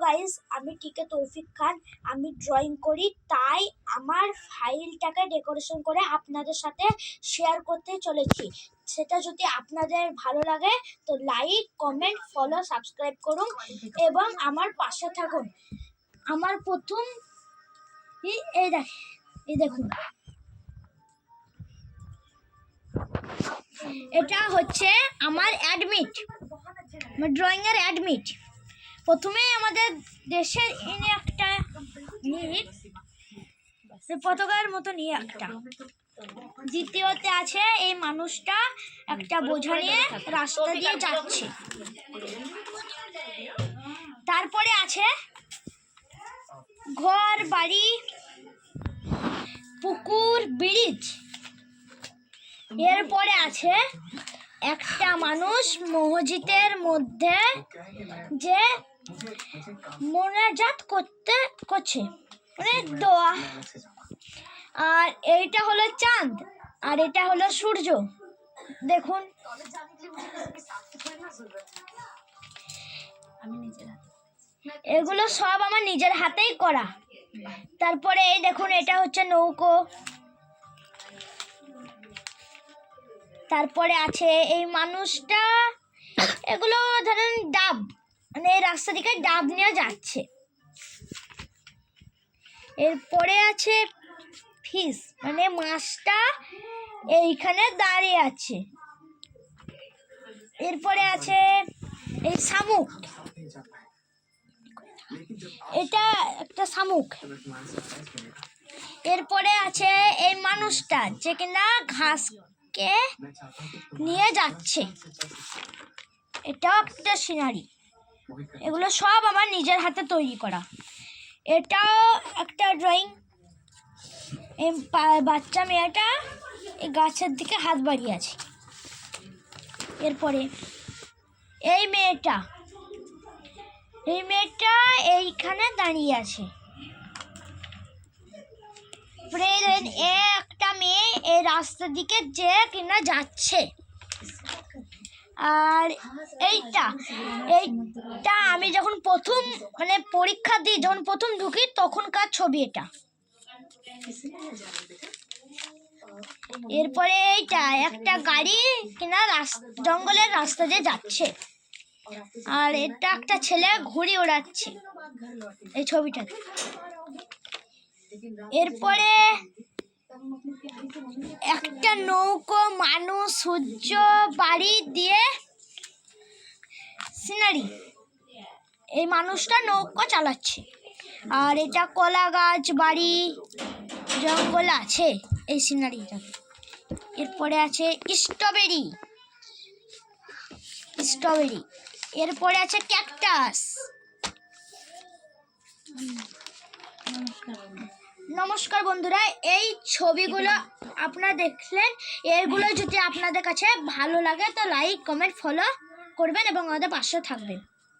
Guys, আমি টিকে তৌফিক খান। আমি ড্রয়িং করি, তাই আমার ফাইলটাকে ডেকোরেশন করে আপনাদের সাথে শেয়ার করতে চলেছি। সেটা যদি আপনাদের ভালো লাগে তো লাইক, কমেন্ট, ফলো, সাবস্ক্রাইব করুন এবং আমার পাশে থাকুন। আমার প্রথম এই দেখুন, এটা হচ্ছে আমার অ্যাডমিট, আমার ড্রয়িং এর অ্যাডমিট। প্রথমে আমাদের দেশের এনে একটা পতাকার মতো নিয়ে একটা, দ্বিতীয়তে আছে এই মানুষটা একটা বোঝা নিয়ে রাস্তা দিয়ে যাচ্ছে। তারপরে আছে ঘর বাড়ি, পুকুর, ব্রিজ। এরপরে আছে একটা মানুষ মসজিদের মধ্যে যে মোনাজাত করছে, মানে দোয়া। আর এইটা হলো চাঁদ, আর এটা হলো সূর্য। দেখুন, এগুলো সব আমার নিজের হাতেই করা। তারপরে এই দেখুন, এটা হচ্ছে নৌকো। তারপরে আছে এই মানুষটা, এগুলো ধরেন ডাব, মানে রাস্তা দিকে ডাব নিয়ে যাচ্ছে। এরপরে আছে ফিশ, মানে মাছটা এইখানে দাঁড়িয়ে আছে। এরপরে আছে এই শামুক, এটা একটা শামুক। এরপরে আছে এই মানুষটা যে কিনা ঘাসকে নিয়ে যাচ্ছে, এটাও একটা সিনারি। এগুলো সব আমার নিজের হাতে তৈরি করা। এটাও একটা ড্রয়িং। এই বাচ্চা মেয়েটা এই গাছের দিকে হাত বাড়িয়ে আছে। এরপরে এই মেয়েটা এইখানে দাঁড়িয়ে আছে। একটা মেয়ে এই রাস্তার দিকে যে কিনা যাচ্ছে। আর এইটা আমি যখন প্রথম মানে পরীক্ষা দিই, যখন প্রথম ঢুকি তখনকার ছবি এটা। এরপরে এইটা একটা গাড়ি কিনা জঙ্গলের রাস্তা দিয়ে যাচ্ছে। আর এটা একটা ছেলে ঘুড়ি ওড়াচ্ছে এই ছবিটাতে। এরপরে একটা নৌকো, মানুষ, সূর্য, বাড়ি দিয়ে সিনারি। এই মানুষটা নৌকো চালাচ্ছে। আর এটা কলা গাছ, বাড়ি, জঙ্গল আছে এই সিনারিটা। এরপরে আছে স্ট্রবেরি। এরপরে আছে ক্যাকটাস। নমস্কার বন্ধুরা, এই ছবিগুলো আপনারা দেখলেন। এগুলো যদি আপনাদের কাছে ভালো লাগে তো লাইক, কমেন্ট, ফলো করবেন এবং আমাদের পাশে থাকবেন।